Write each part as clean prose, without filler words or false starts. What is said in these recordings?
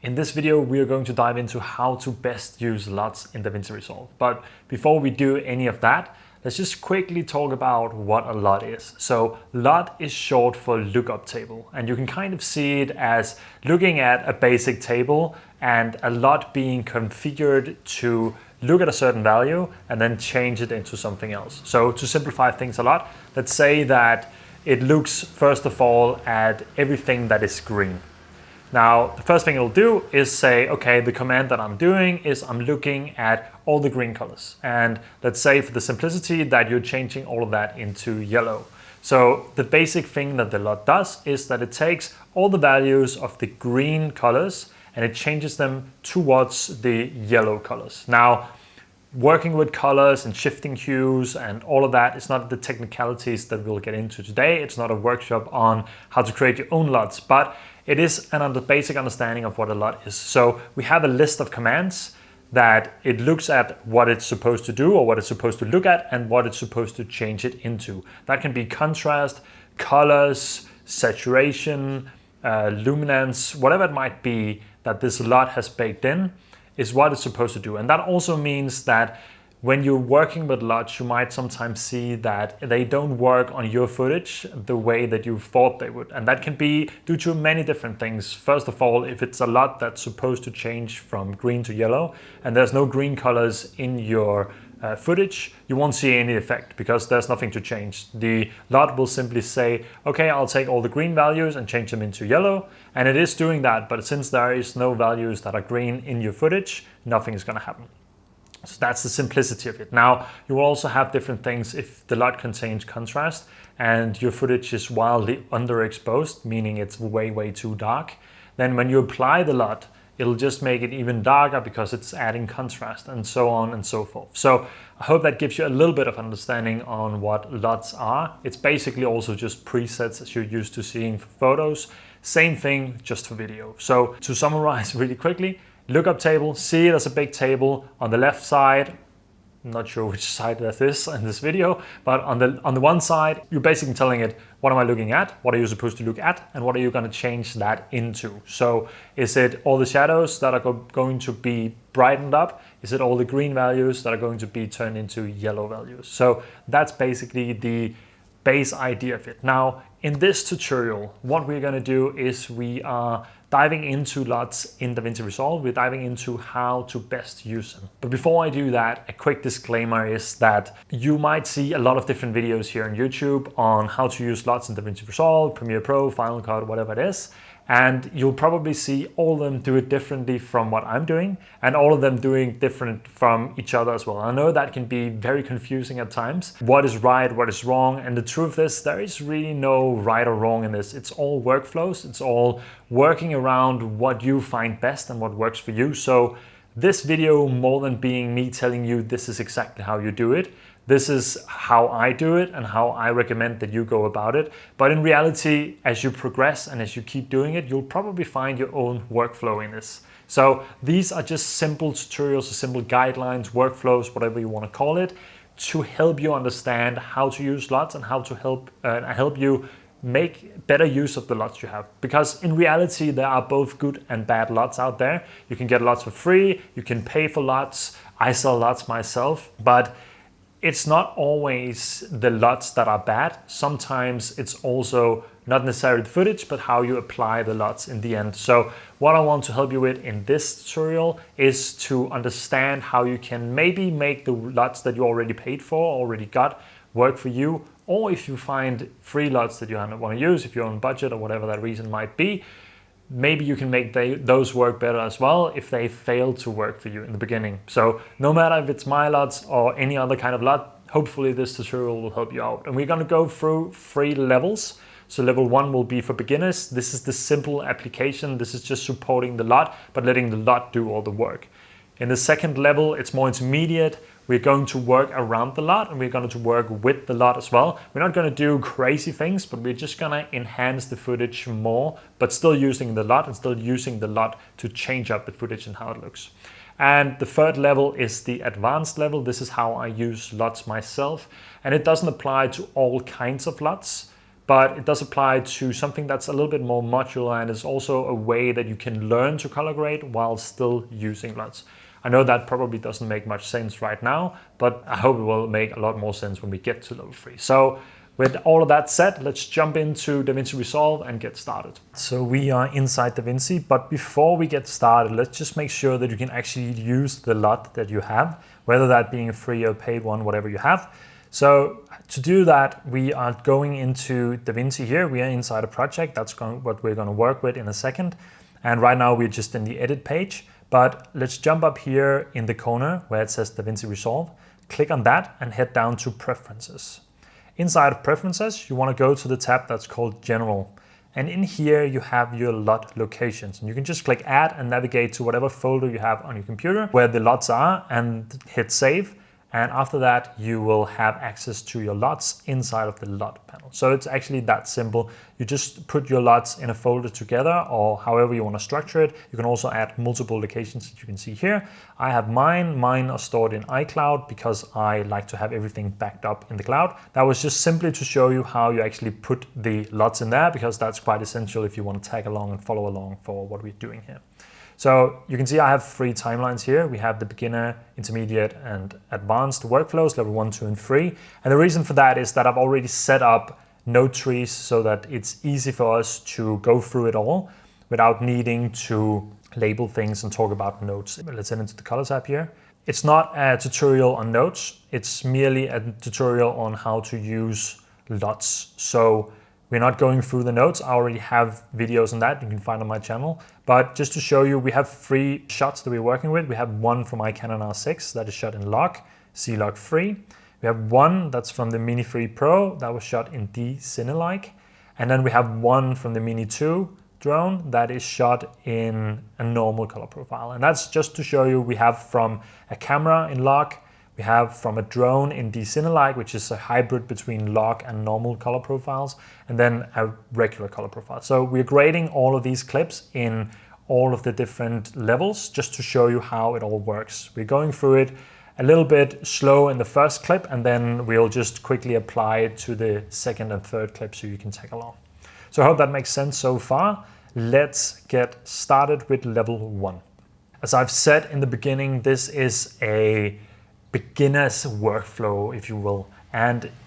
In this video, we are going to dive into how to best use LUTs in Davinci Resolve. But before we do any of that, let's just quickly talk about what a LUT is. So LUT is short for lookup table, and you can kind of see it as looking at a basic table and a LUT being configured to look at a certain value and then change it into something else. So to simplify things a lot, let's say that it looks first of all at everything that is green. Now, the first thing it'll do is say, okay, the command that I'm doing is I'm looking at all the green colors. And let's say for the simplicity that you're changing all of that into yellow. So the basic thing that the LUT does is that it takes all the values of the green colors and it changes them towards the yellow colors. Now, working with colors and shifting hues and all of that is not the technicalities that we'll get into today. It's not a workshop on how to create your own LUTs, but it is a basic understanding of what a LUT is. So we have a list of commands that it looks at what it's supposed to do or what it's supposed to look at and what it's supposed to change it into. That can be contrast, colors, saturation, luminance, whatever it might be that this LUT has baked in is what it's supposed to do. And that also means that when you're working with LUTs, you might sometimes see that they don't work on your footage the way that you thought they would. And that can be due to many different things. First of all, if it's a LUT that's supposed to change from green to yellow and there's no green colors in your footage, you won't see any effect because there's nothing to change. The LUT will simply say, okay, I'll take all the green values and change them into yellow. And it is doing that, but since there is no values that are green in your footage, nothing is gonna happen. So that's the simplicity of it. Now, you will also have different things if the LUT contains contrast and your footage is wildly underexposed, meaning it's way too dark. Then when you apply the LUT, it'll just make it even darker because it's adding contrast and so on and so forth. So I hope that gives you a little bit of understanding on what LUTs are. It's basically also just presets as you're used to seeing for photos. Same thing, just for video. So to summarize really quickly, lookup table, see it as a big table. On the left side, I'm not sure which side that is in this video, but on the one side, you're basically telling it, what am I looking at? What are you supposed to look at? And what are you going to change that into? So is it all the shadows that are going to be brightened up? Is it all the green values that are going to be turned into yellow values? So that's basically the base idea of it. Now, in this tutorial, what we're going to do is we are diving into LUTs in Davinci Resolve. We're diving into how to best use them. But before I do that, a quick disclaimer is that you might see a lot of different videos here on YouTube on how to use LUTs in Davinci Resolve, Premiere Pro, Final Cut, whatever it is. And you'll probably see all of them do it differently from what I'm doing and all of them doing different from each other as well. I know that can be very confusing at times. What is right, what is wrong? And the truth is there is really no right or wrong in this. It's all workflows. It's all working around what you find best and what works for you. So this video, more than being me telling you this is exactly how you do it, this is how I do it and how I recommend that you go about it. But in reality, as you progress and as you keep doing it, you'll probably find your own workflow in this. So these are just simple tutorials, simple guidelines, workflows, whatever you want to call it, to help you understand how to use LUTs and how to help you make better use of the LUTs you have. Because in reality, there are both good and bad LUTs out there. You can get LUTs for free, you can pay for LUTs. I sell LUTs myself, but it's not always the LUTs that are bad. Sometimes it's also not necessarily the footage, but how you apply the LUTs in the end. So what I want to help you with in this tutorial is to understand how you can maybe make the LUTs that you already paid for, already got, work for you. Or if you find free LUTs that you don't want to use, if you're on budget or whatever that reason might be, maybe you can make those work better as well if they fail to work for you in the beginning. So no matter if it's my LUTs or any other kind of LUT, hopefully this tutorial will help you out. And we're going to go through 3 levels. So level 1 will be for beginners. This is the simple application. This is just supporting the LUT, but letting the LUT do all the work. In the second level, it's more intermediate. We're going to work around the LUT and we're going to work with the LUT as well. We're not going to do crazy things, but we're just going to enhance the footage more, but still using the LUT and still using the LUT to change up the footage and how it looks. And the third level is the advanced level. This is how I use LUTs myself. And it doesn't apply to all kinds of LUTs, but it does apply to something that's a little bit more modular, and is also a way that you can learn to color grade while still using LUTs. I know that probably doesn't make much sense right now, but I hope it will make a lot more sense when we get to level 3. So with all of that said, let's jump into Davinci Resolve and get started. So we are inside Davinci, but before we get started, let's just make sure that you can actually use the LUT that you have, whether that being a free or paid one, whatever you have. So to do that, we are going into Davinci here. We are inside a project. That's what we're going to work with in a second. And right now we're just in the edit page. But let's jump up here in the corner where it says Davinci Resolve. Click on that and head down to Preferences. Inside of Preferences, you want to go to the tab that's called General. And in here, you have your LUT locations. And you can just click Add and navigate to whatever folder you have on your computer where the LUTs are and hit Save. And after that, you will have access to your LUTs inside of the LUT panel. So it's actually that simple. You just put your LUTs in a folder together, or however you want to structure it. You can also add multiple locations that you can see here. I have mine. Mine are stored in iCloud because I like to have everything backed up in the cloud. That was just simply to show you how you actually put the LUTs in there, because that's quite essential if you want to tag along and follow along for what we're doing here. So you can see I have 3 timelines here. We have the beginner, intermediate, and advanced workflows, level 1, 2, and 3. And the reason for that is that I've already set up node trees so that it's easy for us to go through it all without needing to label things and talk about nodes. Let's head into the color tab here. It's not a tutorial on nodes. It's merely a tutorial on how to use LUTs. So we're not going through the notes. I already have videos on that you can find on my channel. But just to show you, we have 3 shots that we're working with. We have one from my Canon R6 that is shot in log, C-Log 3. We have one that's from the Mini 3 Pro that was shot in D-Cine-like. And then we have one from the Mini 2 drone that is shot in a normal color profile. And that's just to show you we have from a camera in log, we have from a drone in D-Cine-like, which is a hybrid between log and normal color profiles, and then a regular color profile. So we're grading all of these clips in all of the different levels just to show you how it all works. We're going through it a little bit slow in the first clip, and then we'll just quickly apply it to the second and third clip so you can tag along. So I hope that makes sense so far. Let's get started with level 1. As I've said in the beginning, this is a beginner's workflow, if you will,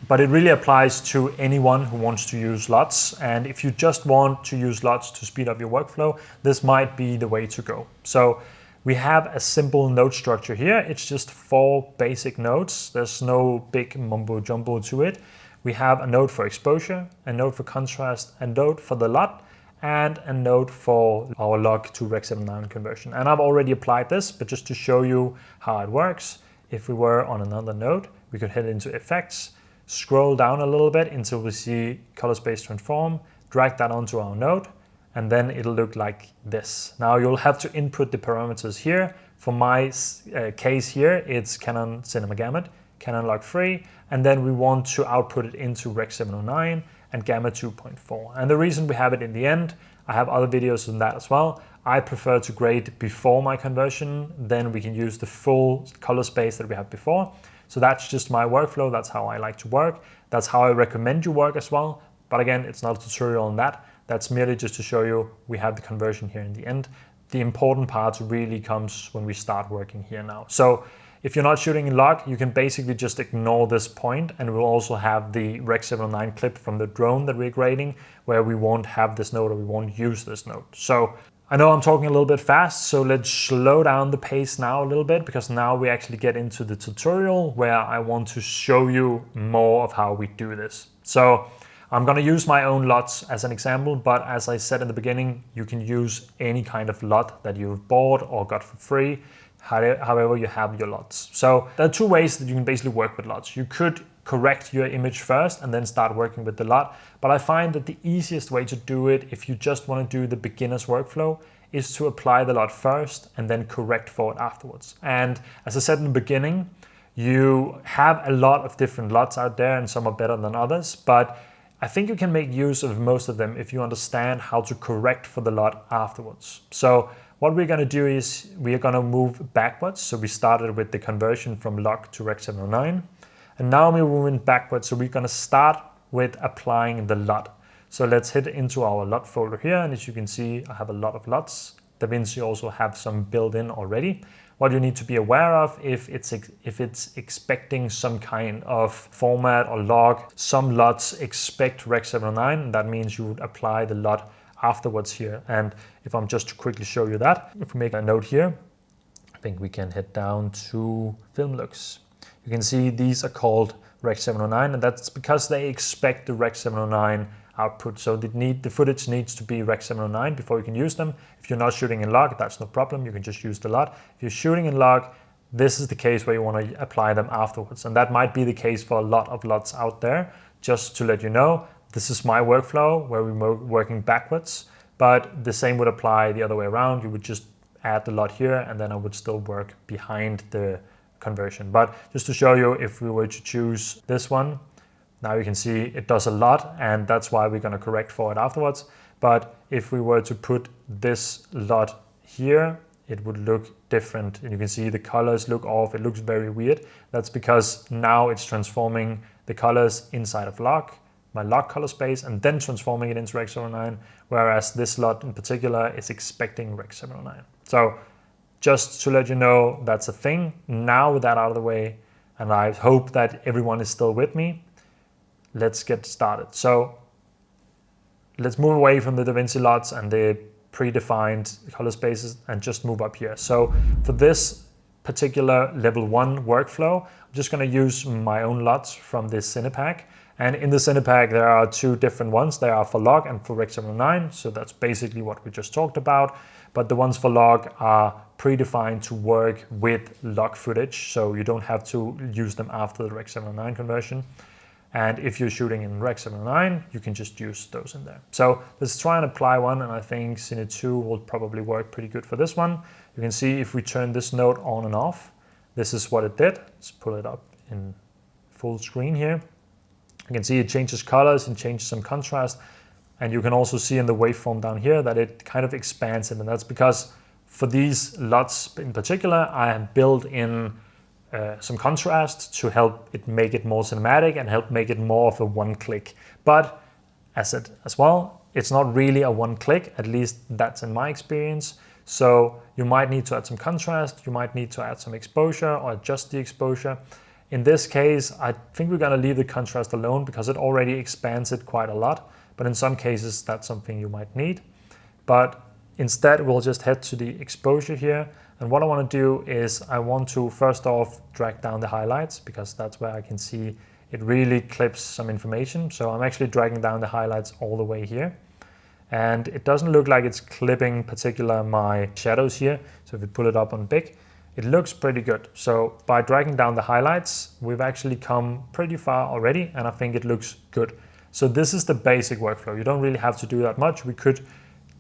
but it really applies to anyone who wants to use LUTs. And if you just want to use LUTs to speed up your workflow, this might be the way to go. So we have a simple node structure here. It's just 4 basic nodes. There's no big mumbo jumbo to it. We have a node for exposure, a node for contrast, a node for the LUT, and a node for our log to Rec 709 conversion. And I've already applied this, but just to show you how it works, if we were on another node, we could head into Effects, scroll down a little bit until we see Color Space Transform, drag that onto our node, and then it'll look like this. Now you'll have to input the parameters here. For my case here, it's Canon Cinema Gamut, Canon Log 3, and then we want to output it into Rec 709 and Gamma 2.4. And the reason we have it in the end, I have other videos on that as well. I prefer to grade before my conversion, then we can use the full color space that we had before. So that's just my workflow. That's how I like to work. That's how I recommend you work as well. But again, it's not a tutorial on that. That's merely just to show you we have the conversion here in the end. The important part really comes when we start working here now. So if you're not shooting in log, you can basically just ignore this point, and we'll also have the Rec 709 clip from the drone that we're grading where we won't have this node or we won't use this node. So I know I'm talking a little bit fast, so let's slow down the pace now a little bit, because now we actually get into the tutorial where I want to show you more of how we do this. So I'm going to use my own LUTs as an example, but as I said in the beginning, you can use any kind of LUT that you've bought or got for free, however you have your LUTs. So there are 2 ways that you can basically work with LUTs. You could correct your image first and then start working with the LUT. But I find that the easiest way to do it, if you just want to do the beginner's workflow, is to apply the LUT first and then correct for it afterwards. And as I said in the beginning, you have a lot of different LUTs out there, and some are better than others, but I think you can make use of most of them if you understand how to correct for the LUT afterwards. So what we're going to do is we are going to move backwards. So we started with the conversion from log to Rec 709. And now we're moving backwards. So we're going to start with applying the LUT. So let's head into our LUT folder here, and as you can see, I have a lot of LUTs. Davinci also have some built in already. What you need to be aware of if it's expecting some kind of format or log, some LUTs expect Rec 709, and that means you would apply the LUT afterwards here. And if I'm just to quickly show you that, if we make a note here, I think we can head down to film looks. You can see these are called Rec 709, and that's because they expect the Rec 709 output. So the footage needs to be Rec 709 before you can use them. If you're not shooting in log, that's no problem. You can just use the LUT. If you're shooting in log, this is the case where you want to apply them afterwards. And that might be the case for a lot of LUTs out there. Just to let you know, this is my workflow where we're working backwards, but the same would apply the other way around. You would just add the LUT here, and then I would still work behind the conversion. But just to show you, if we were to choose this one, now you can see it does a LUT, and that's why we're going to correct for it afterwards. But if we were to put this LUT here, it would look different. And you can see the colors look off. It looks very weird. That's because now it's transforming the colors inside of log, my log color space, and then transforming it into Rec 709, whereas this LUT in particular is expecting Rec 709. So just to let you know, that's a thing. Now with that out of the way, and I hope that everyone is still with me, let's get started. So let's move away from the Davinci LUTs and the predefined color spaces and just move up here. So for this particular level 1 workflow, I'm just going to use my own LUTs from this Cinepack. And in the Cinepack, there are two different ones. They are for log and for Rec 709. So that's basically what we just talked about. But the ones for log are predefined to work with log footage. So you don't have to use them after the Rec 709 conversion. And if you're shooting in Rec 709, you can just use those in there. So let's try and apply one, and I think Cine 2 will probably work pretty good for this one. You can see if we turn this node on and off, this is what it did. Let's pull it up in full screen here. You can see it changes colors and changes some contrast. And you can also see in the waveform down here that it kind of expands it. And that's because for these LUTs in particular, I have built in some contrast to help it make it more cinematic and help make it more of a one click. But as well, it's not really a one click, at least that's in my experience. So you might need to add some contrast, you might need to add some exposure or adjust the exposure. In this case, I think we're gonna leave the contrast alone because it already expands it quite a lot. But in some cases, that's something you might need. But instead, we'll just head to the exposure here. And what I want to do is I want to first off drag down the highlights because that's where I can see it really clips some information. So I'm actually dragging down the highlights all the way here. And it doesn't look like it's clipping particular my shadows here. So if we pull it up on big, it looks pretty good. So by dragging down the highlights, we've actually come pretty far already, and I think it looks good. So this is the basic workflow. You don't really have to do that much. We could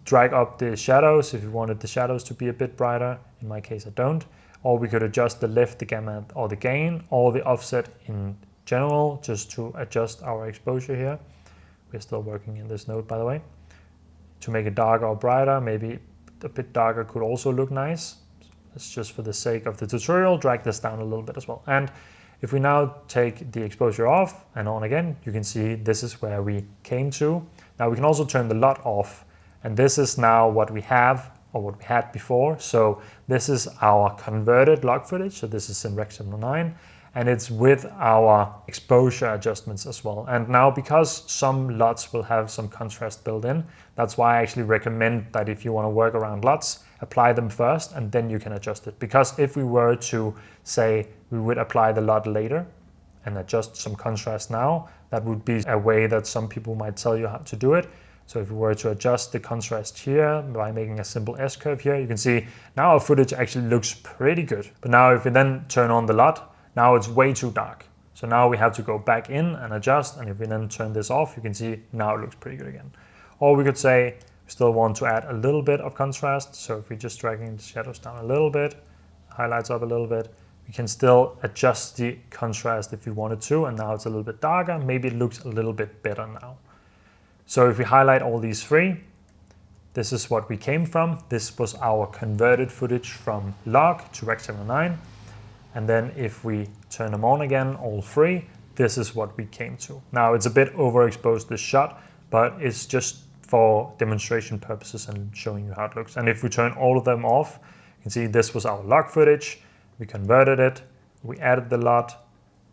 drag up the shadows if you wanted the shadows to be a bit brighter. In my case, I don't. Or we could adjust the lift, the gamma, or the gain, or the offset in general, just to adjust our exposure here. We're still working in this node, by the way. To make it darker or brighter, maybe a bit darker could also look nice. It's just for the sake of the tutorial, drag this down a little bit as well. And if we now take the exposure off and on again, you can see this is where we came to. Now we can also turn the LUT off. And this is now what we have, or what we had before. So this is our converted log footage. So this is in Rec 709, and it's with our exposure adjustments as well. And now because some LUTs will have some contrast built in, that's why I actually recommend that if you want to work around LUTs, apply them first and then you can adjust it. Because if we were to say we would apply the LUT later and adjust some contrast now, that would be a way that some people might tell you how to do it. So if we were to adjust the contrast here by making a simple S-curve here, you can see now our footage actually looks pretty good. But now if we then turn on the LUT, now it's way too dark. So now we have to go back in and adjust. And if we then turn this off, you can see now it looks pretty good again. Or we could say we still want to add a little bit of contrast. So if we're just dragging the shadows down a little bit, highlights up a little bit, we can still adjust the contrast if we wanted to. And now it's a little bit darker. Maybe it looks a little bit better now. So if we highlight all these three, this is what we came from. This was our converted footage from log to Rec 709. And then if we turn them on again, all three, this is what we came to. Now it's a bit overexposed, this shot, but it's just for demonstration purposes and showing you how it looks. And if we turn all of them off, you can see this was our log footage. We converted it, we added the LUT,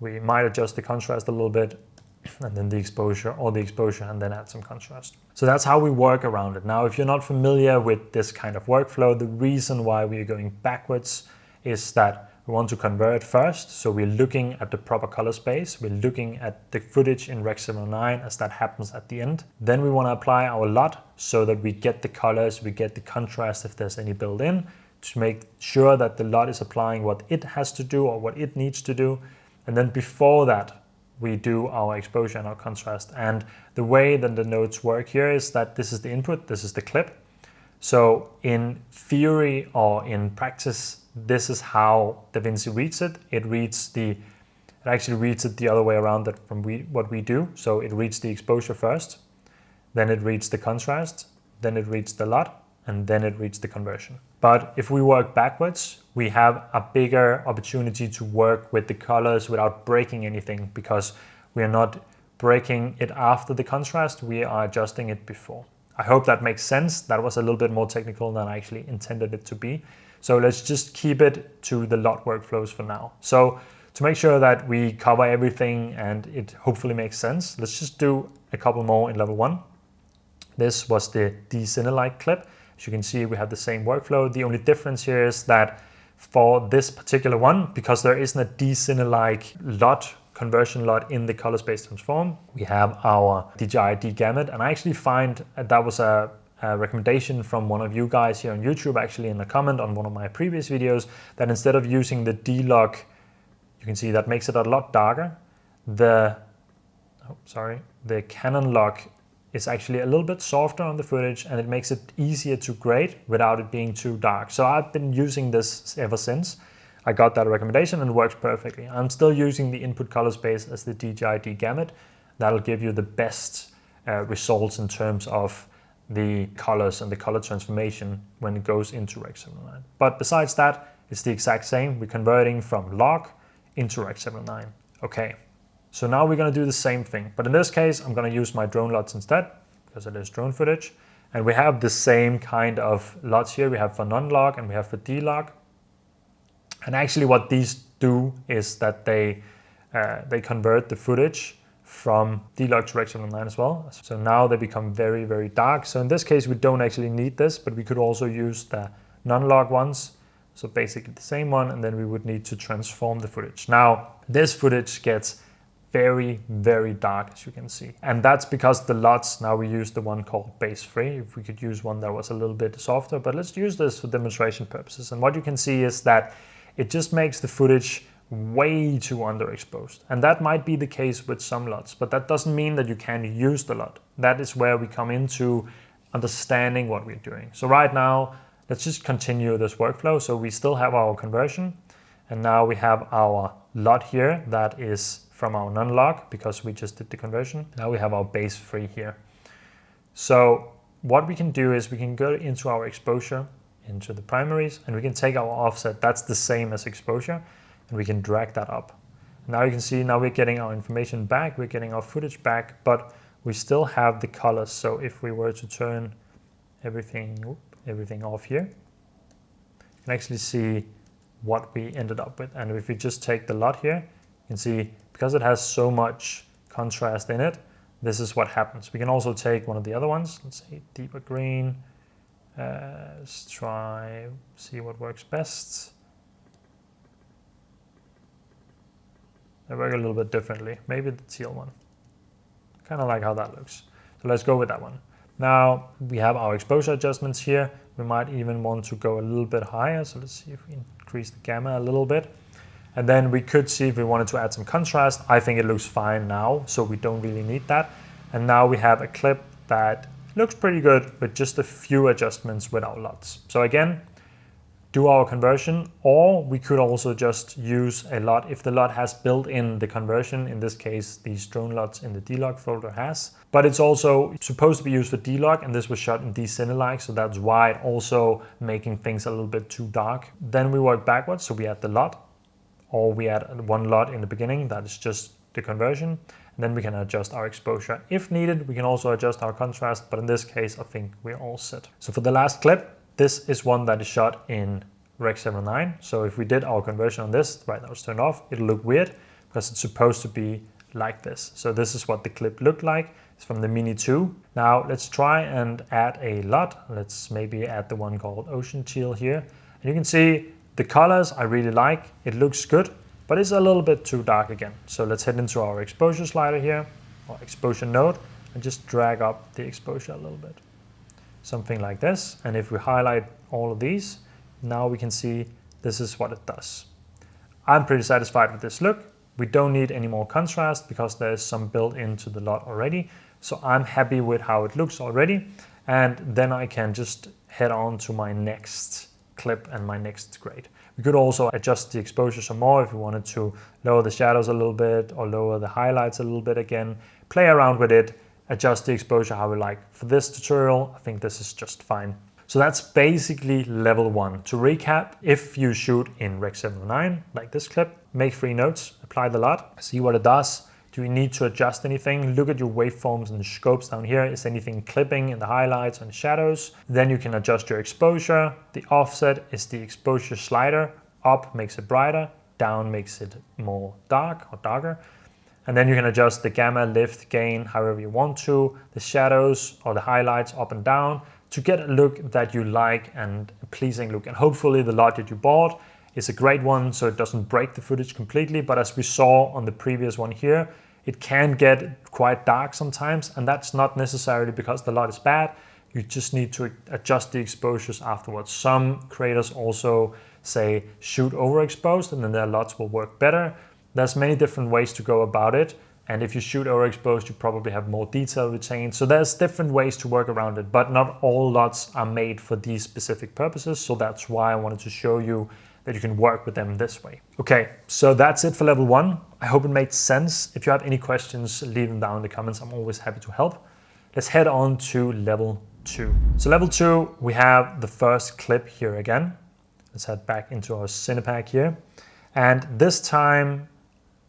we might adjust the contrast a little bit, and then the exposure, and then add some contrast. So that's how we work around it. Now, if you're not familiar with this kind of workflow, the reason why we are going backwards is that we want to convert first. So we're looking at the proper color space. We're looking at the footage in Rec. 709 as that happens at the end. Then we want to apply our LUT so that we get the colors, we get the contrast if there's any built in, to make sure that the LUT is applying what it has to do or what it needs to do. And then before that, we do our exposure and our contrast. And the way that the nodes work here is that this is the input, this is the clip. So in theory or in practice, this is how Davinci reads it. It actually reads it the other way around that from what we do. So it reads the exposure first, then it reads the contrast, then it reads the LUT, and then it reads the conversion. But if we work backwards, we have a bigger opportunity to work with the colors without breaking anything, because we are not breaking it after the contrast, we are adjusting it before. I hope that makes sense. That was a little bit more technical than I actually intended it to be. So let's just keep it to the LUT workflows for now. So to make sure that we cover everything and it hopefully makes sense, let's just do a couple more in level 1. This was the Cine-like clip. As you can see, we have the same workflow. The only difference here is that for this particular one, because there isn't a Cine-like LUT, conversion LUT in the color space transform, we have our DJI gamut. And I actually find that was a recommendation from one of you guys here on YouTube, actually in a comment on one of my previous videos, that instead of using the D-Log, you can see that makes it a lot darker. The Canon log is actually a little bit softer on the footage, and it makes it easier to grade without it being too dark. So I've been using this ever since I got that recommendation, and it works perfectly. I'm still using the input color space as the DJI gamut. That'll give you the best results in terms of the colors and the color transformation when it goes into Rec. 709. But besides that, it's the exact same. We're converting from log into Rec. 709. Okay, so now we're going to do the same thing. But in this case, I'm going to use my drone LUTs instead, because it is drone footage. And we have the same kind of LUTs here. We have for non-log and we have for D-Log. And actually what these do is that they convert the footage from D-Log to Rec. 709 as well. So now they become very, very dark. So in this case, we don't actually need this, but we could also use the non-log ones. So basically the same one, and then we would need to transform the footage. Now, this footage gets very, very dark, as you can see. And that's because the LUTs, now we use the one called base free. If we could use one that was a little bit softer, but let's use this for demonstration purposes. And what you can see is that it just makes the footage way too underexposed. And that might be the case with some LUTs, but that doesn't mean that you can't use the LUT. That is where we come into understanding what we're doing. So right now, let's just continue this workflow. So we still have our conversion, and now we have our LUT here that is from our non-log because we just did the conversion. Now we have our base free here. So what we can do is we can go into our exposure, into the primaries, and we can take our offset. That's the same as exposure, and we can drag that up. Now you can see, now we're getting our information back, we're getting our footage back, but we still have the colors. So if we were to turn everything off here, you can actually see what we ended up with. And if we just take the LUT here, you can see, because it has so much contrast in it, this is what happens. We can also take one of the other ones, let's say deeper green. Let's try, see what works best. They work a little bit differently. Maybe the teal one. Kind of like how that looks. So let's go with that one. Now we have our exposure adjustments here. We might even want to go a little bit higher. So let's see if we increase the gamma a little bit. And then we could see if we wanted to add some contrast. I think it looks fine now, so we don't really need that. And now we have a clip that looks pretty good with just a few adjustments with our LUTs. So again, do our conversion, or we could also just use a LUT if the LUT has built in the conversion. In this case, these drone LUTs in the D-Log folder has, but it's also supposed to be used for D-Log, and this was shot in D-Cine-like, so that's why it also making things a little bit too dark. Then we work backwards, so we add the LUT, or we add one LUT in the beginning that is just the conversion, and then we can adjust our exposure. If needed, we can also adjust our contrast, but in this case, I think we're all set. So for the last clip, this is one that is shot in Rec. 709. So if we did our conversion on this, right now it's turned off, it'll look weird because it's supposed to be like this. So this is what the clip looked like. It's from the Mini 2. Now let's try and add a LUT. Let's maybe add the one called Ocean Teal here. And you can see the colors I really like. It looks good, but it's a little bit too dark again. So let's head into our exposure slider here, or exposure node, and just drag up the exposure a little bit. Something like this. And if we highlight all of these, now we can see this is what it does. I'm pretty satisfied with this look. We don't need any more contrast because there's some built into the LUT already. So I'm happy with how it looks already. And then I can just head on to my next clip and my next grade. We could also adjust the exposure some more if we wanted to lower the shadows a little bit or lower the highlights a little bit again. Play around with it, adjust the exposure how we like. For this tutorial, I think this is just fine. So that's basically level 1. To recap, if you shoot in Rec. 709, like this clip, make 3 notes, apply the LUT, see what it does. Do you need to adjust anything? Look at your waveforms and the scopes down here. Is anything clipping in the highlights and shadows? Then you can adjust your exposure. The offset is the exposure slider. Up makes it brighter, down makes it more dark or darker. And then you can adjust the gamma, lift, gain, however you want to, the shadows or the highlights up and down to get a look that you like and a pleasing look. And hopefully the LUT that you bought is a great one so it doesn't break the footage completely. But as we saw on the previous one here, it can get quite dark sometimes, and that's not necessarily because the LUT is bad. You just need to adjust the exposures afterwards. Some creators also say shoot overexposed and then their LUTs will work better. There's many different ways to go about it. And if you shoot overexposed, you probably have more detail retained. So there's different ways to work around it, but not all LUTs are made for these specific purposes. So that's why I wanted to show you that you can work with them this way. Okay, so that's it for level 1. I hope it made sense. If you have any questions, leave them down in the comments. I'm always happy to help. Let's head on to level 2. So level 2, we have the first clip here again. Let's head back into our Cinepack here. And this time,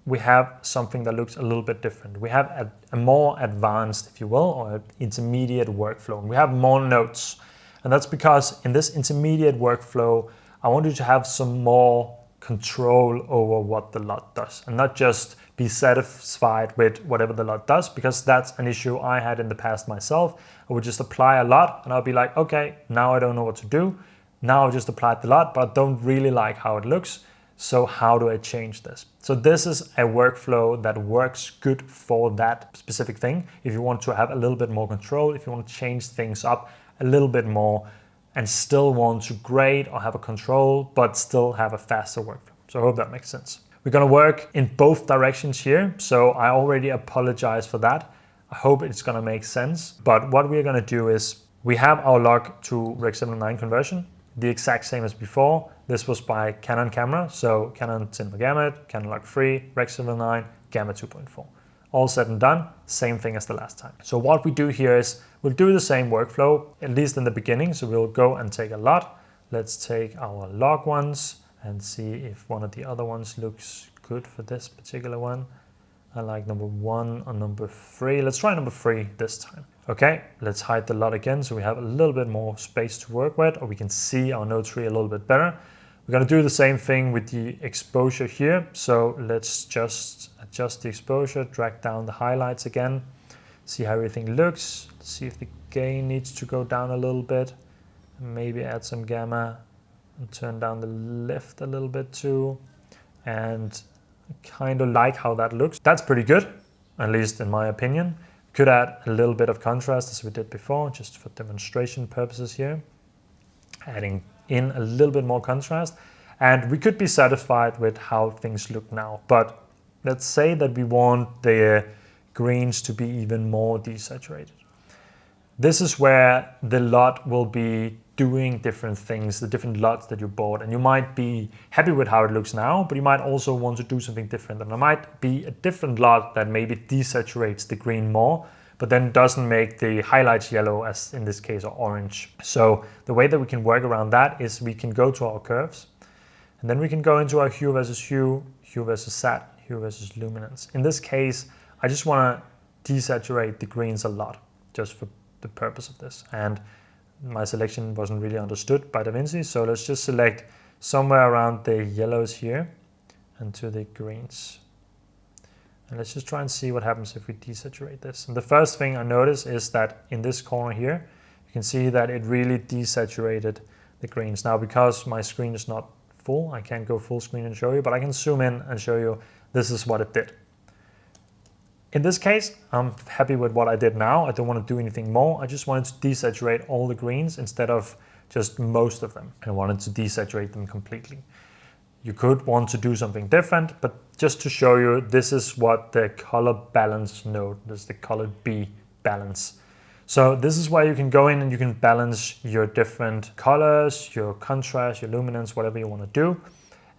we have something that looks a little bit different. We have a more advanced, if you will, or an intermediate workflow. And we have more notes. And that's because in this intermediate workflow, I want you to have some more control over what the LUT does and not just be satisfied with whatever the LUT does, because that's an issue I had in the past myself. I would just apply a LUT and I'll be like, okay, now I don't know what to do. Now I just applied the LUT, but I don't really like how it looks. So how do I change this? So this is a workflow that works good for that specific thing. If you want to have a little bit more control, if you want to change things up a little bit more and still want to grade or have a control, but still have a faster workflow. So I hope that makes sense. We're gonna work in both directions here. So I already apologize for that. I hope it's gonna make sense. But what we're gonna do is we have our log to Rec. 709 conversion, the exact same as before. This was by Canon camera, so Canon Cinema Gamut, Canon Log 3, Rec. 709, Gamma 2.4. All said and done, same thing as the last time. So what we do here is we'll do the same workflow, at least in the beginning. So we'll go and take a LUT. Let's take our log ones and see if one of the other ones looks good for this particular one. I like number 1 or number 3. Let's try number 3 this time. Okay, let's hide the LUT again so we have a little bit more space to work with, or we can see our node tree a little bit better. We're going to do the same thing with the exposure here. So let's just adjust the exposure, drag down the highlights again, see how everything looks, see if the gain needs to go down a little bit, maybe add some gamma and turn down the lift a little bit too. And I kind of like how that looks. That's pretty good, at least in my opinion. Could add a little bit of contrast as we did before, just for demonstration purposes here. Adding in a little bit more contrast, and we could be satisfied with how things look now. But let's say that we want the greens to be even more desaturated. This is where the LUT will be doing different things, the different LUTs that you bought, and you might be happy with how it looks now, but you might also want to do something different. And there might be a different LUT that maybe desaturates the green more, but then doesn't make the highlights yellow, as in this case, or orange. So the way that we can work around that is we can go to our curves, and then we can go into our hue versus hue, hue versus sat, hue versus luminance. In this case, I just want to desaturate the greens a lot, just for the purpose of this. And my selection wasn't really understood by Davinci, so let's just select somewhere around the yellows here and to the greens. And let's just try and see what happens if we desaturate this. And the first thing I notice is that in this corner here, you can see that it really desaturated the greens. Now, because my screen is not full, I can't go full screen and show you, but I can zoom in and show you this is what it did. In this case, I'm happy with what I did now. I don't want to do anything more. I just wanted to desaturate all the greens instead of just most of them. I wanted to desaturate them completely. You could want to do something different, but just to show you, this is what the color balance node, this is the color B balance. So this is where you can go in and you can balance your different colors, your contrast, your luminance, whatever you want to do.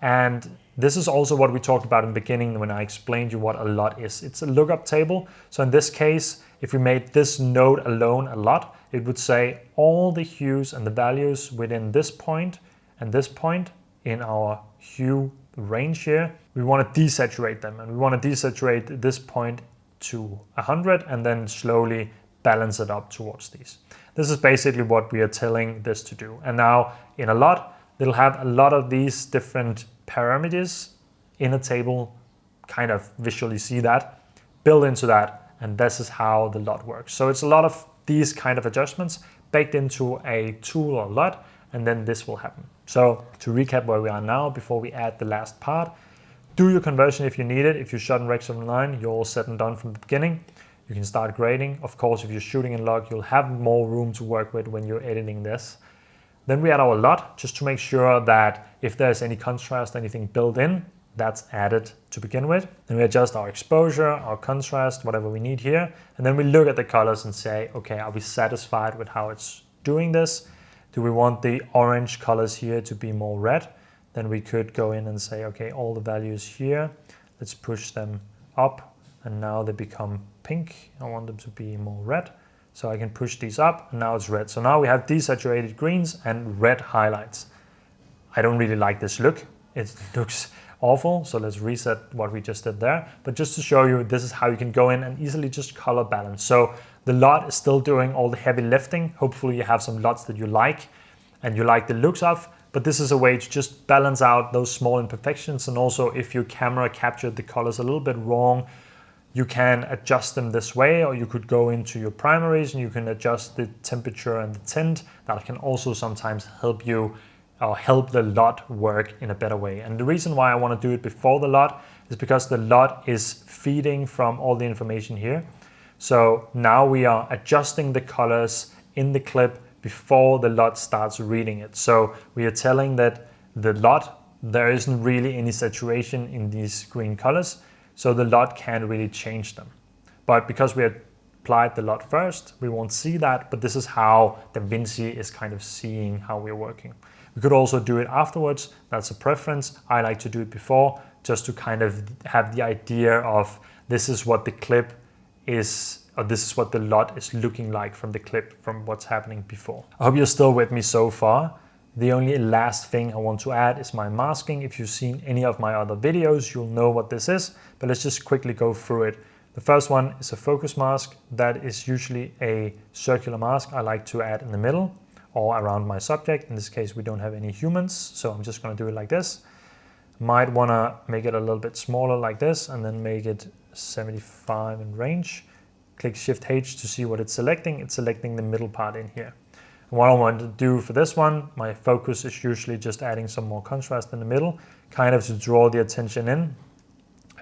And this is also what we talked about in the beginning when I explained you what a LUT is. It's a lookup table. So in this case, if we made this node alone a LUT, it would say all the hues and the values within this point and this point in our hue range here, we want to desaturate them, and we want to desaturate this point to 100 and then slowly balance it up towards these. This is basically what we are telling this to do. And now in a LUT, it'll have a lot of these different parameters in a table, kind of visually see that, build into that, and this is how the LUT works. So it's a lot of these kind of adjustments baked into a tool or LUT, and then this will happen. So to recap where we are now, before we add the last part, do your conversion if you need it. If you shot in Rec. 79, you're all set and done from the beginning. You can start grading. Of course, if you're shooting in log, you'll have more room to work with when you're editing this. Then we add our LUT just to make sure that if there's any contrast, anything built in, that's added to begin with. Then we adjust our exposure, our contrast, whatever we need here. And then we look at the colors and say, okay, are we satisfied with how it's doing this? Do we want the orange colors here to be more red? Then we could go in and say, okay, all the values here, let's push them up. And now they become pink. I want them to be more red. So I can push these up and now it's red. So now we have desaturated greens and red highlights. I don't really like this look. It looks awful. So let's reset what we just did there. But just to show you, this is how you can go in and easily just color balance. So the LUT is still doing all the heavy lifting. Hopefully you have some LUTs that you like and you like the looks of, but this is a way to just balance out those small imperfections. And also if your camera captured the colors a little bit wrong, you can adjust them this way, or you could go into your primaries and you can adjust the temperature and the tint. That can also sometimes help you or help the LUT work in a better way. And the reason why I want to do it before the LUT is because the LUT is feeding from all the information here. So now we are adjusting the colors in the clip before the LUT starts reading it. So we are telling that the LUT, there isn't really any saturation in these green colors, so the LUT can't really change them. But because we applied the LUT first, we won't see that, but this is how Davinci is kind of seeing how we're working. We could also do it afterwards. That's a preference. I like to do it before, just to kind of have the idea of this is what the clip is, or this is what the LUT is looking like from the clip, from what's happening before. I hope you're still with me so far. The only last thing I want to add is my masking. If you've seen any of my other videos, you'll know what this is, but let's just quickly go through it. The first one is a focus mask. That is usually a circular mask I like to add in the middle or around my subject. In this case, we don't have any humans, so I'm just gonna do it like this. Might wanna make it a little bit smaller like this and then make it 75 in range. Click Shift H to see what it's selecting. It's selecting the middle part in here. And what I want to do for this one, my focus is usually just adding some more contrast in the middle, kind of to draw the attention in.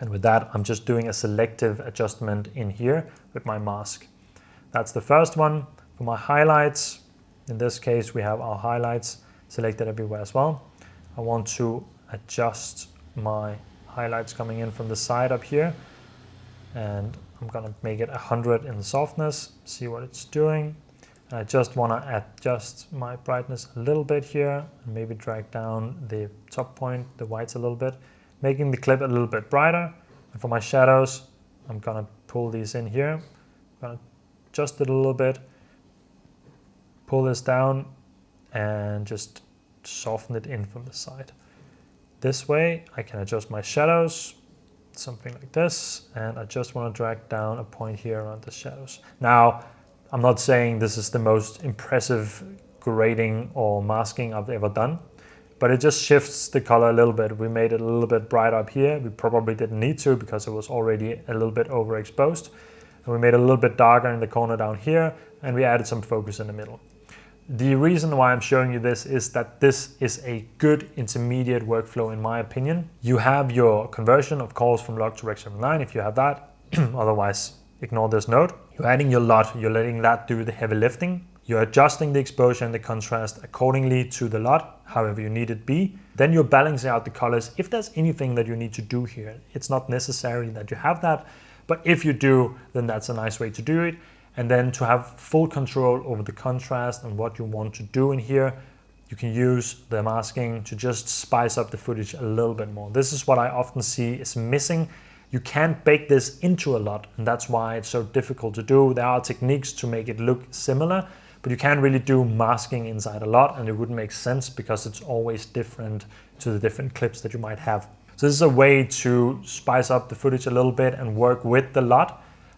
And with that, I'm just doing a selective adjustment in here with my mask. That's the first one. For my highlights, in this case, we have our highlights selected everywhere as well. I want to adjust my highlights coming in from the side up here. And I'm gonna make it 100 in the softness, see what it's doing. And I just wanna adjust my brightness a little bit here and maybe drag down the top point, the whites a little bit, making the clip a little bit brighter. And for my shadows, I'm gonna pull these in here. I'm gonna adjust it a little bit, pull this down and just soften it in from the side. This way I can adjust my shadows, something like this, and I just want to drag down a point here around the shadows. Now, I'm not saying this is the most impressive grading or masking I've ever done, but it just shifts the color a little bit. We made it a little bit brighter up here. We probably didn't need to because it was already a little bit overexposed. And we made it a little bit darker in the corner down here, and we added some focus in the middle. The reason why I'm showing you this is that this is a good intermediate workflow in my opinion. You have your conversion, of course, from log to Rec 79 if you have that. Otherwise, ignore this note. You're adding your LUT, you're letting that do the heavy lifting. You're adjusting the exposure and the contrast accordingly to the LUT, however you need it be. Then you're balancing out the colors. If there's anything that you need to do here, it's not necessary that you have that, but if you do, then that's a nice way to do it. And then to have full control over the contrast and what you want to do in here, you can use the masking to just spice up the footage a little bit more. This is what I often see is missing. You can't bake this into a LUT, and that's why it's so difficult to do. There are techniques to make it look similar, but you can't really do masking inside a LUT, and it wouldn't make sense because it's always different to the different clips that you might have. So this is a way to spice up the footage a little bit and work with the LUT.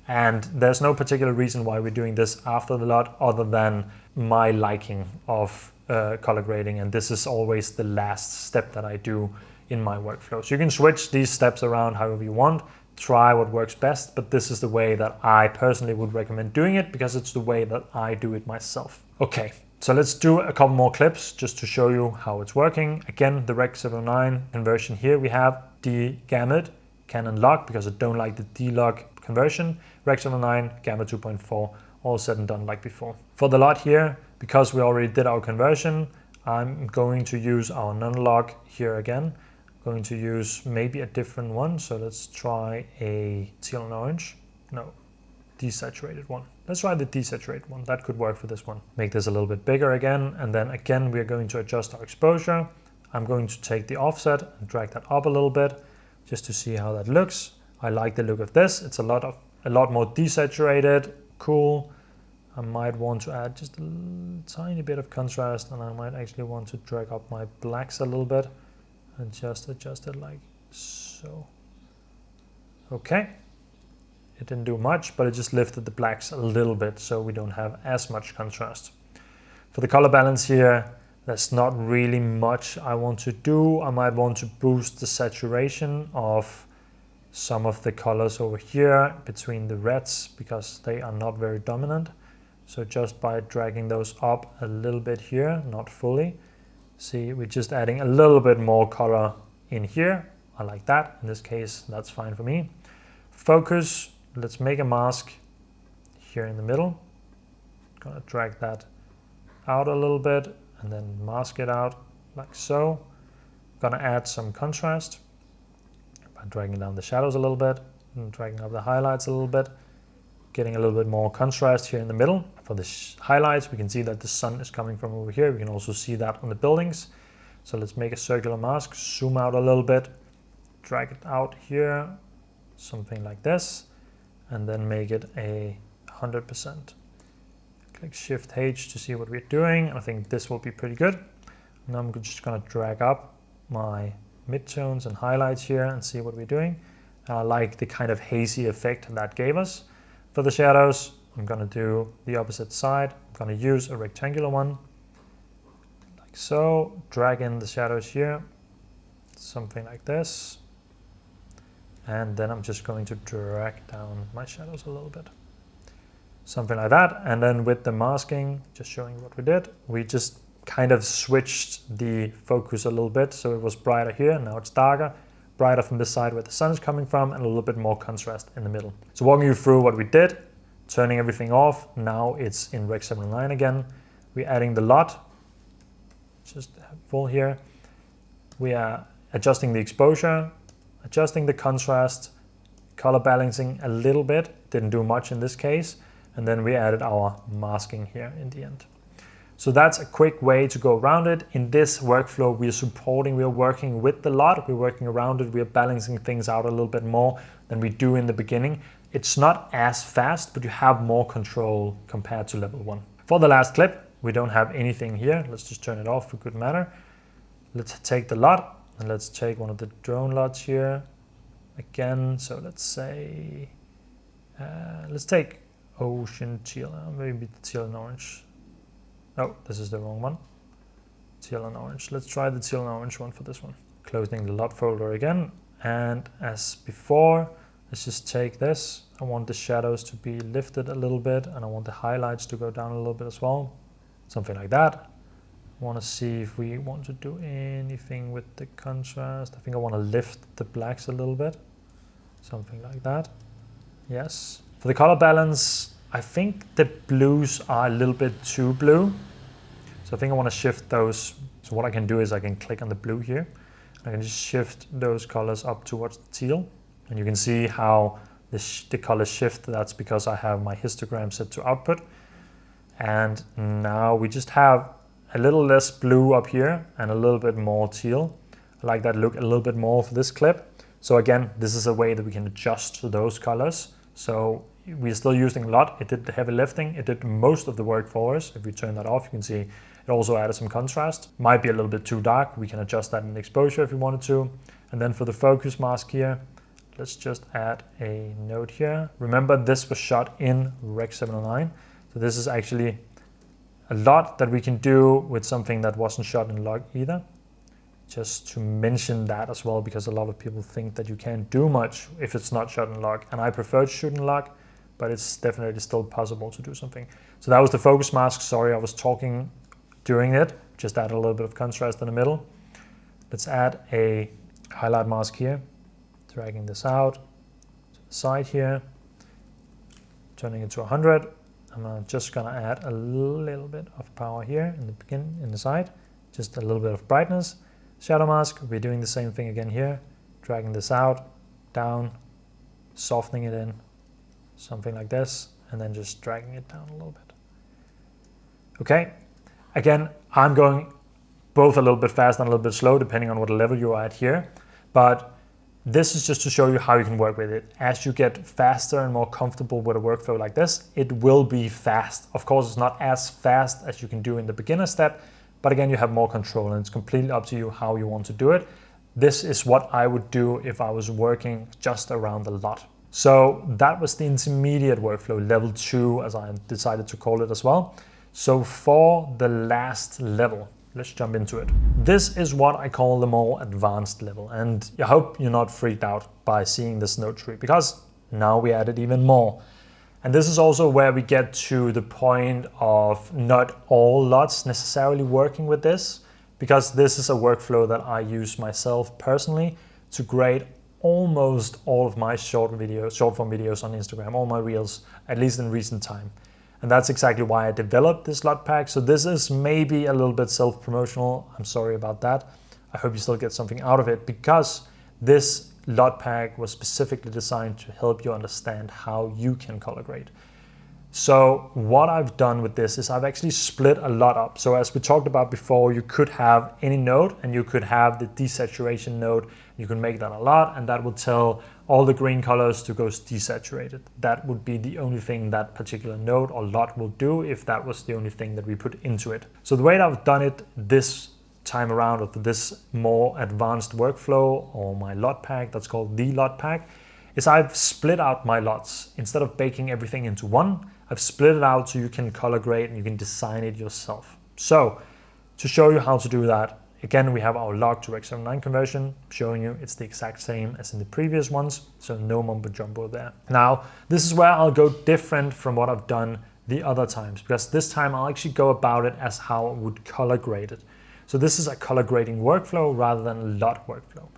And there's no particular reason why we're doing this after the LUT other than my liking of color grading. And this is always the last step that I do in my workflow. So you can switch these steps around however you want, try what works best, but this is the way that I personally would recommend doing it because it's the way that I do it myself. Okay, so let's do a couple more clips just to show you how it's working. Again, the Rec 79 conversion here, we have de-gammed, Canon log because I don't like the D-log conversion, Rec 79, Gamma 2.4, all said and done like before. For the LUT here, because we already did our conversion, I'm going to use our non-log here again. I'm going to use maybe a different one, so let's try a teal and orange. No, desaturated one. Let's try the desaturated one, that could work for this one. Make this a little bit bigger again, and then again we're going to adjust our exposure. I'm going to take the offset and drag that up a little bit, just to see how that looks. I like the look of this. It's a lot more desaturated, cool. I might want to add just a tiny bit of contrast, and I might actually want to drag up my blacks a little bit and just adjust it like so. Okay, it didn't do much, but it just lifted the blacks a little bit so we don't have as much contrast. For the color balance here, there's not really much I want to do. I might want to boost the saturation of some of the colors over here between the reds because they are not very dominant. So just by dragging those up a little bit here, not fully. See, we're just adding a little bit more color in here. I like that. In this case, that's fine for me. Focus, let's make a mask here in the middle. Gonna drag that out a little bit and then mask it out like so. Gonna add some contrast. Dragging down the shadows a little bit and dragging up the highlights a little bit, getting a little bit more contrast here in the middle. For the highlights, we can see that the sun is coming from over here. We can also see that on the buildings. So let's make a circular mask, zoom out a little bit, drag it out here, something like this, and then make it a 100%. Click Shift H to see what we're doing. I think this will be pretty good. Now I'm just gonna drag up my midtones and highlights here and see what we're doing. I like the kind of hazy effect that gave us. For the shadows, I'm going to do the opposite side. I'm going to use a rectangular one, like so. Drag in the shadows here, something like this. And then I'm just going to drag down my shadows a little bit. Something like that. And then with the masking, just showing what we did, we just kind of switched the focus a little bit. So it was brighter here, now it's darker, brighter from this side where the sun is coming from, and a little bit more contrast in the middle. So walking you through what we did, turning everything off, now it's in Rec 79 again. We're adding the LUT, just full here. We are adjusting the exposure, adjusting the contrast, color balancing a little bit, didn't do much in this case, and then we added our masking here in the end. So that's a quick way to go around it. In this workflow, we are working with the LUT, we're working around it, we're balancing things out a little bit more than we do in the beginning. It's not as fast, but you have more control compared to level 1. For the last clip, we don't have anything here. Let's just turn it off for good matter. Let's take the LUT and let's take one of the drone LUTs here. again. So let's say, let's take ocean teal, maybe teal and orange. Oh, this is the wrong one. Teal and orange. Let's try the teal and orange one for this one. Closing the LUT folder again. And as before, let's just take this. I want the shadows to be lifted a little bit, and I want the highlights to go down a little bit as well. Something like that. I want to see if we want to do anything with the contrast. I think I want to lift the blacks a little bit. Something like that. Yes. For the color balance, I think the blues are a little bit too blue. So I think I want to shift those. So what I can do is I can click on the blue here. I can just shift those colors up towards the teal. And you can see how the colors shift. That's because I have my histogram set to output. And now we just have a little less blue up here and a little bit more teal. I like that look a little bit more for this clip. So again, this is a way that we can adjust to those colors. So we're still using LUT. It did the heavy lifting. It did most of the work for us. If we turn that off, you can see it also added some contrast. Might be a little bit too dark. We can adjust that in the exposure if we wanted to. And then for the focus mask here, let's just add a note here. Remember, this was shot in Rec 709. So this is actually a lot that we can do with something that wasn't shot in log either. Just to mention that as well, because a lot of people think that you can't do much if it's not shot in log. And I prefer to shoot in log, but it's definitely still possible to do something. So that was the focus mask. Sorry, I was talking during it. Just add a little bit of contrast in the middle. Let's add a highlight mask here. Dragging this out to the side here. Turning it to 100. I'm just gonna add a little bit of power here in the beginning, in the side. Just a little bit of brightness. Shadow mask, we're doing the same thing again here. Dragging this out, down, softening it in. Something like this, and then just dragging it down a little bit. Okay, again, I'm going both a little bit fast and a little bit slow, depending on what level you're at here. But this is just to show you how you can work with it. As you get faster and more comfortable with a workflow like this, it will be fast. Of course, it's not as fast as you can do in the beginner step, but again, you have more control, and it's completely up to you how you want to do it. This is what I would do if I was working just around the LUT. So that was the intermediate workflow, level 2, as I decided to call it as well. So for the last level, let's jump into it. This is what I call the more advanced level, and I hope you're not freaked out by seeing this node tree, because now we added even more. And this is also where we get to the point of not all LUTs necessarily working with this, because this is a workflow that I use myself personally to grade almost all of my short form videos on Instagram, all my reels, at least in recent time. And that's exactly why I developed this LUT pack. So this is maybe a little bit self-promotional. I'm sorry about that. I hope you still get something out of it, because this LUT pack was specifically designed to help you understand how you can color grade. So what I've done with this is I've actually split a LUT up. So as we talked about before, you could have any node, and you could have the desaturation node. You can make that a LUT, and that will tell all the green colors to go desaturated. That would be the only thing that particular node or LUT will do if that was the only thing that we put into it. So the way that I've done it this time around, or for this more advanced workflow, or my LUT pack, that's called the LUT pack, is I've split out my LUTs. Instead of baking everything into one, I've split it out so you can color grade and you can design it yourself. So to show you how to do that, again, we have our log to Rec 709 conversion, showing you it's the exact same as in the previous ones, so no mumbo jumbo there. Now, this is where I'll go different from what I've done the other times, because this time I'll actually go about it as how I would color grade it. So this is a color grading workflow rather than a LUT workflow.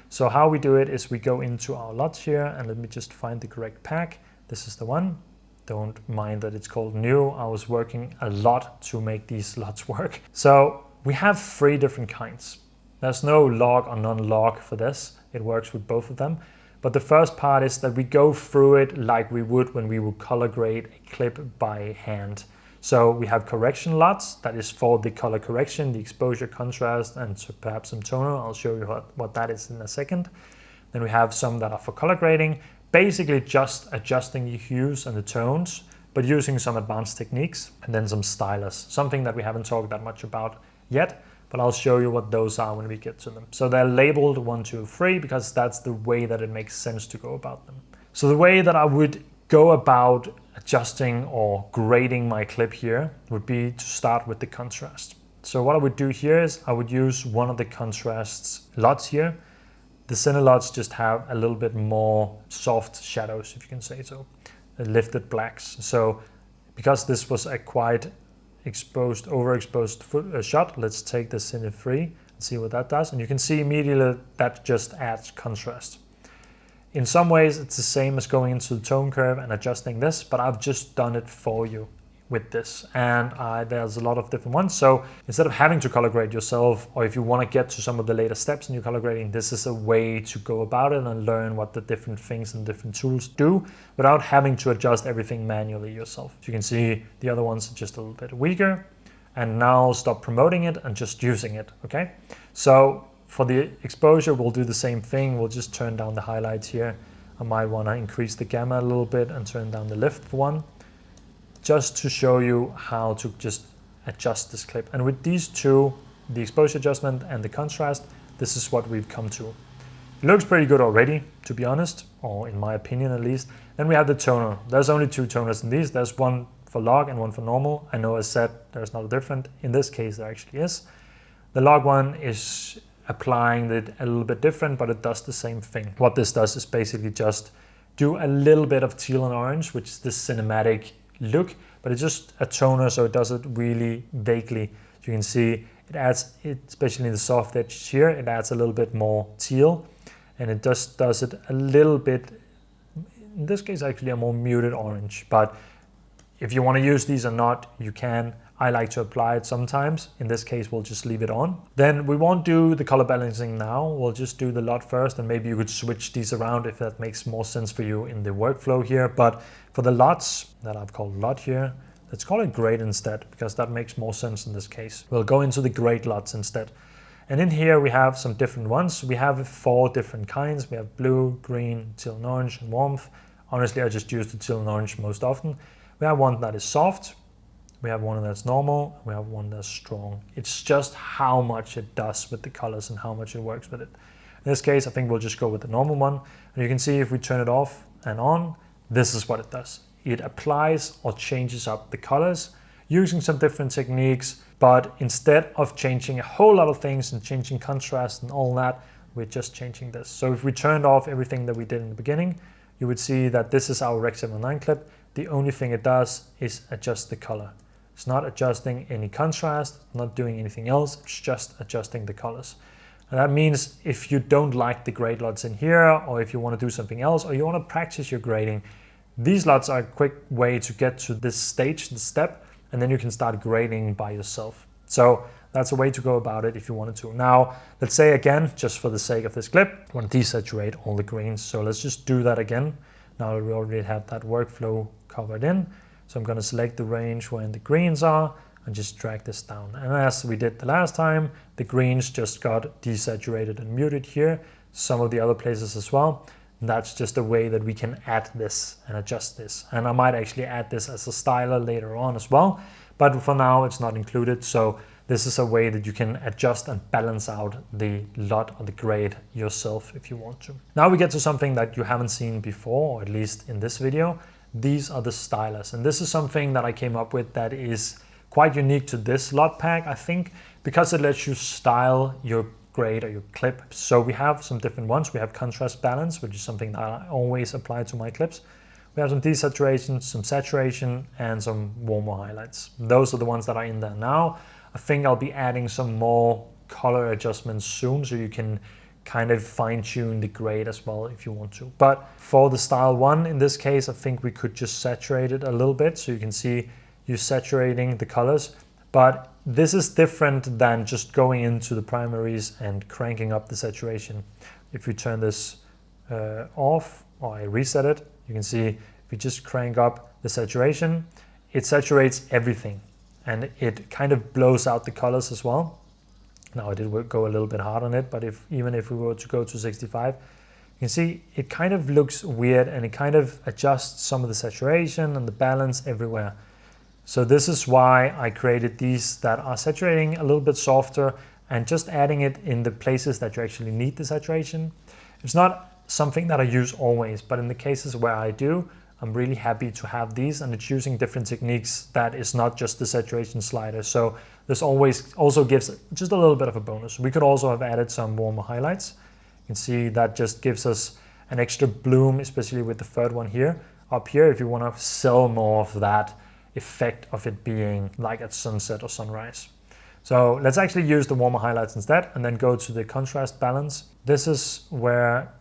So how we do it is we go into our LUTs here, and let me just find the correct pack. This is the one. Don't mind that it's called new. I was working a lot to make these LUTs work. So we have 3 different kinds. There's no log or non-log for this. It works with both of them. But the first part is that we go through it like we would when we would color grade a clip by hand. So we have correction LUTs, that is for the color correction, the exposure, contrast, and so perhaps some tonal. I'll show you what that is in a second. Then we have some that are for color grading, basically just adjusting the hues and the tones, but using some advanced techniques, and then some stylus, something that we haven't talked that much about yet, but I'll show you what those are when we get to them. So they're labeled 1, 2, 3 because that's the way that it makes sense to go about them. So the way that I would go about adjusting or grading my clip here would be to start with the contrast. So what I would do here is I would use one of the contrasts LUTs here. The center LUTs just have a little bit more soft shadows, if you can say so, lifted blacks. So because this was a quite overexposed shot, let's take the cine 3 and see what that does. And you can see immediately that just adds contrast. In some ways, it's the same as going into the tone curve and adjusting this, but I've just done it for you with this. And there's a lot of different ones. So instead of having to color grade yourself, or if you want to get to some of the later steps in your color grading, this is a way to go about it and learn what the different things and different tools do without having to adjust everything manually yourself. So you can see the other ones are just a little bit weaker. And now stop promoting it and just using it, okay? So for the exposure, we'll do the same thing. We'll just turn down the highlights here. I might want to increase the gamma a little bit and turn down the lift for one, just to show you how to just adjust this clip. And with these two, the exposure adjustment and the contrast, this is what we've come to. It looks pretty good already, to be honest, or in my opinion at least. Then we have the toner. There's only 2 toners in these. There's one for log and one for normal. I know I said there's not a different. In this case, there actually is. The log one is applying it a little bit different, but it does the same thing. What this does is basically just do a little bit of teal and orange, which is this cinematic look, but it's just a toner, so it does it really vaguely. You can see it adds, especially in the soft edges here, it adds a little bit more teal, and it just does it a little bit, in this case actually a more muted orange. But if you want to use these or not, you can. I like to apply it sometimes. In this case, we'll just leave it on. Then we won't do the color balancing now. We'll just do the LUT first, and maybe you could switch these around if that makes more sense for you in the workflow here. But for the LUTs that I've called LUT here, let's call it grade instead, because that makes more sense in this case. We'll go into the grade LUTs instead. And in here we have some different ones. We have 4 different kinds. We have blue, green, teal and orange, and warmth. Honestly, I just use the teal and orange most often. We have one that is soft. We have one that's normal, we have one that's strong. It's just how much it does with the colors and how much it works with it. In this case, I think we'll just go with the normal one. And you can see if we turn it off and on, this is what it does. It applies or changes up the colors using some different techniques, but instead of changing a whole lot of things and changing contrast and all that, we're just changing this. So if we turned off everything that we did in the beginning, you would see that this is our Rec 709 clip. The only thing it does is adjust the color. It's not adjusting any contrast, not doing anything else, it's just adjusting the colors. And that means if you don't like the grade LUTs in here, or if you want to do something else, or you want to practice your grading, these LUTs are a quick way to get to this stage, this step, and then you can start grading by yourself. So that's a way to go about it if you wanted to. Now, let's say again, just for the sake of this clip, I want to desaturate all the greens. So let's just do that again. Now we already have that workflow covered in. So I'm going to select the range where the greens are and just drag this down. And as we did the last time, the greens just got desaturated and muted here. Some of the other places as well. And that's just a way that we can add this and adjust this. And I might actually add this as a styler later on as well. But for now, it's not included. So this is a way that you can adjust and balance out the LUT or the grade yourself if you want to. Now we get to something that you haven't seen before, or at least in this video. These are the stylers, and this is something that I came up with that is quite unique to this LUT pack, I think, because it lets you style your grade or your clip. So we have some different ones. We have contrast balance, which is something that I always apply to my clips. We have some desaturation, some saturation, and some warmer highlights. Those are the ones that are in there now. I think I'll be adding some more color adjustments soon, so you can kind of fine-tune the grade as well if you want to. But for the style 1, in this case, I think we could just saturate it a little bit, so you can see you saturating the colors. But this is different than just going into the primaries and cranking up the saturation. If we turn this off, or I reset it, you can see if we just crank up the saturation, it saturates everything, and it kind of blows out the colors as well. Now I did go a little bit hard on it, but even if we were to go to 65, you can see it kind of looks weird, and it kind of adjusts some of the saturation and the balance everywhere. So this is why I created these that are saturating a little bit softer and just adding it in the places that you actually need the saturation. It's not something that I use always, but in the cases where I do, I'm really happy to have these, and it's using different techniques that is not just the saturation slider. So this always also gives just a little bit of a bonus. We could also have added some warmer highlights. You can see that just gives us an extra bloom, especially with the third one here. Up here, if you want to sell more of that effect of it being like at sunset or sunrise. So let's actually use the warmer highlights instead, and then go to the contrast balance. This is where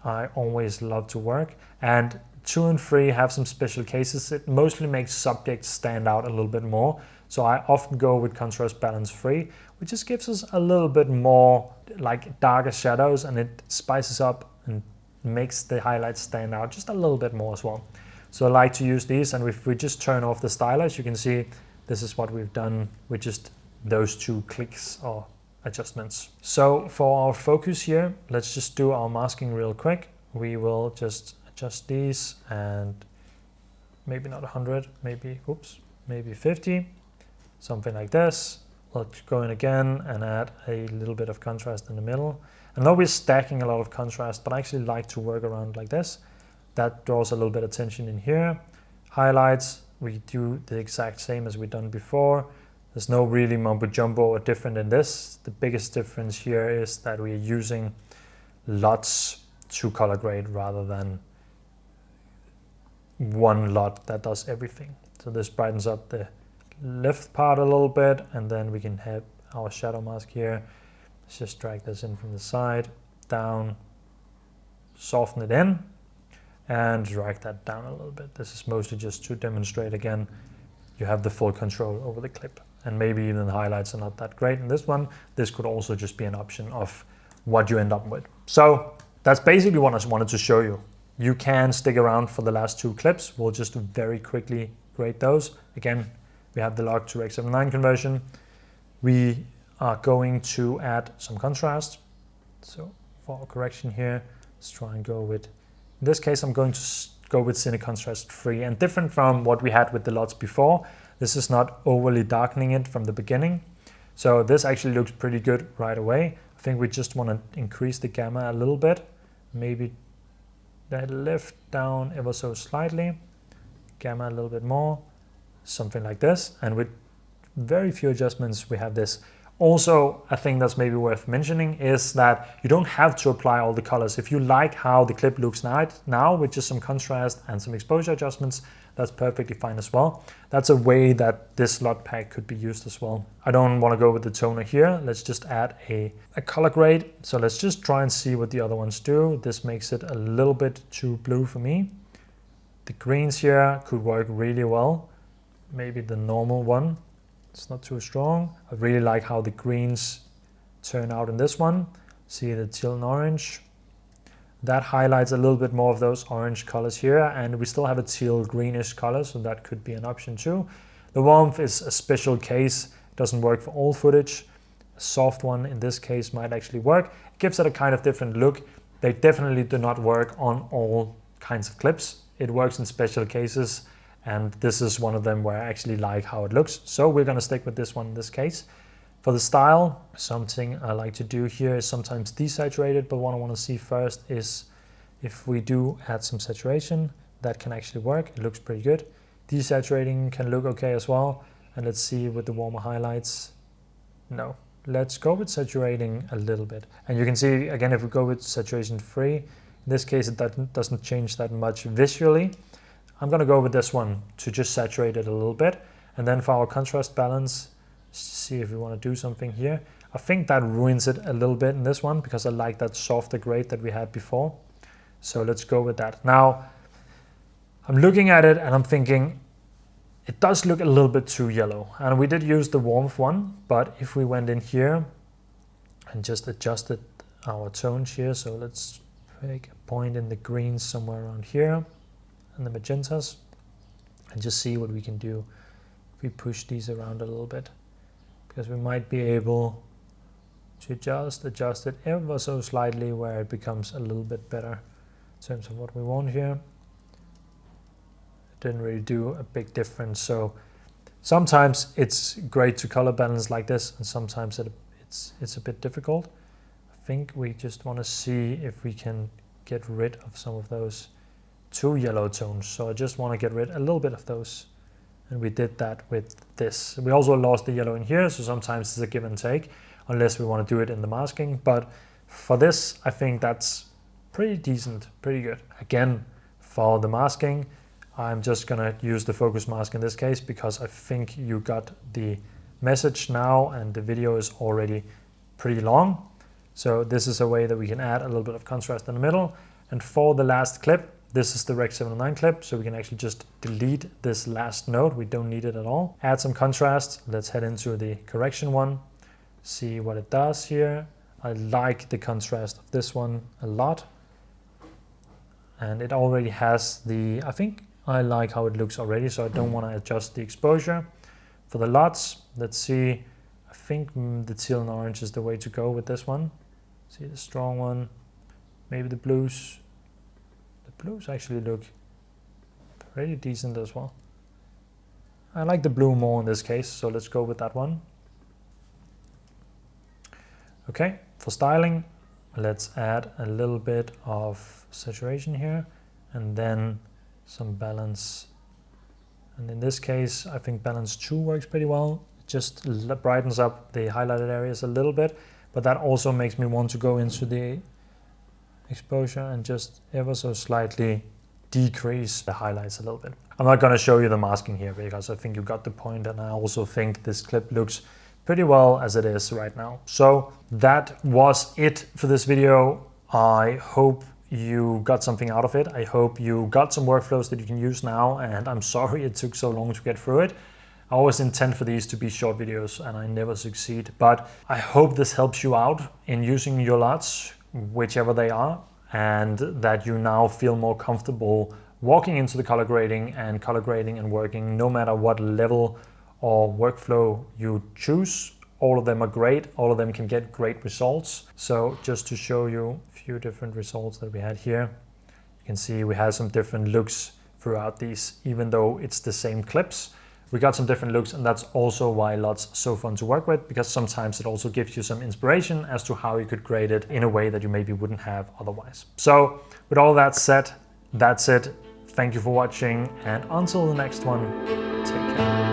I always love to work, and 2 and 3 have some special cases. It mostly makes subjects stand out a little bit more. So I often go with contrast balance 3, which just gives us a little bit more like darker shadows, and it spices up and makes the highlights stand out just a little bit more as well. So I like to use these, and if we just turn off the stylus, you can see this is what we've done with just those 2 clicks or adjustments. So for our focus here, let's just do our masking real quick. We will just adjust these, and maybe not 100, maybe 50, something like this. Let's go in again and add a little bit of contrast in the middle. I know we're stacking a lot of contrast, but I actually like to work around like this. That draws a little bit of attention in here. Highlights, we do the exact same as we've done before. There's no really mumbo jumbo or different in this. The biggest difference here is that we're using LUTs to color grade rather than one LUT that does everything. So this brightens up the left part a little bit, and then we can have our shadow mask here. Let's just drag this in from the side, down, soften it in, and drag that down a little bit. This is mostly just to demonstrate again, you have the full control over the clip. And maybe even the highlights are not that great in this one. This could also just be an option of what you end up with. So that's basically what I wanted to show you. You can stick around for the last 2 clips. We'll just very quickly grade those. Again, we have the log to Rec. 79 conversion. We are going to add some contrast. So for our correction here, let's try and go with, in this case, I'm going to go with Cine Contrast 3, and different from what we had with the LUTs before. This is not overly darkening it from the beginning. So this actually looks pretty good right away. I think we just want to increase the gamma a little bit. Maybe that lift down ever so slightly. Gamma a little bit more. Something like this. And with very few adjustments, we have this. Also, a thing that's maybe worth mentioning is that you don't have to apply all the colors. If you like how the clip looks now with just some contrast and some exposure adjustments, that's perfectly fine as well. That's a way that this LUT pack could be used as well. I don't want to go with the toner here. Let's just add a color grade. So let's just try and see what the other ones do. This makes it a little bit too blue for me. The greens here could work really well. Maybe the normal one. It's not too strong. I really like how the greens turn out in this one. See the teal and orange. That highlights a little bit more of those orange colors here, and we still have a teal greenish color, so that could be an option too. The warmth is a special case. It doesn't work for all footage. A soft one in this case might actually work. It gives it a kind of different look. They definitely do not work on all kinds of clips. It works in special cases, and this is one of them where I actually like how it looks. So we're going to stick with this one in this case. For the style, something I like to do here is sometimes desaturate it, but what I want to see first is if we do add some saturation, that can actually work. It looks pretty good. Desaturating can look okay as well. And let's see with the warmer highlights. No, let's go with saturating a little bit. And you can see, again, if we go with saturation 3, in this case, it doesn't change that much visually. I'm going to go with this one to just saturate it a little bit. And then for our contrast balance, see if we want to do something here. I think that ruins it a little bit in this one because I like that softer grade that we had before. So let's go with that. Now, I'm looking at it and I'm thinking it does look a little bit too yellow. And we did use the warmth one, but if we went in here and just adjusted our tones here, so let's make a point in the greens somewhere around here and the magentas and just see what we can do if we push these around a little bit. Because we might be able to just adjust it ever so slightly where it becomes a little bit better in terms of what we want here. It didn't really do a big difference. So sometimes it's great to color balance like this, and sometimes it it's a bit difficult. I think we just want to see if we can get rid of some of those 2 yellow tones. So I just want to get rid a little bit of those. And we did that with this. We also lost the yellow in here, so sometimes it's a give and take, unless we want to do it in the masking. But for this, I think that's pretty decent, pretty good. Again, for the masking, I'm just gonna use the focus mask in this case because I think you got the message now and the video is already pretty long. So this is a way that we can add a little bit of contrast in the middle. And for the last clip, this is the Rec 709 clip, so we can actually just delete this last note. We don't need it at all. Add some contrast. Let's head into the correction one, see what it does here. I like the contrast of this one a lot. And it already has the, I think I like how it looks already, so I don't want to adjust the exposure. For the LUTs, let's see, I think the teal and orange is the way to go with this one. See the strong one, maybe the blues. The blues actually look pretty decent as well. I like the blue more in this case, so let's go with that one. Okay, for styling, let's add a little bit of saturation here and then some balance. And in this case, I think balance 2 works pretty well. It just brightens up the highlighted areas a little bit, but that also makes me want to go into the exposure and just ever so slightly decrease the highlights a little bit. I'm not going to show you the masking here because I think you got the point, and I also think this clip looks pretty well as it is right now. So that was it for this video. I hope you got something out of it. I hope you got some workflows that you can use now, and I'm sorry it took so long to get through it. I always intend for these to be short videos and I never succeed, but I hope this helps you out in using your LUTs, whichever they are, and that you now feel more comfortable walking into the color grading and working no matter what level or workflow you choose. All of them are great. All of them can get great results. So just to show you a few different results that we had here, you can see we had some different looks throughout these, even though it's the same clips. We got some different looks, and that's also why LUTs so fun to work with, because sometimes it also gives you some inspiration as to how you could grade it in a way that you maybe wouldn't have otherwise. So with all that said, that's it. Thank you for watching, and until the next one, take care.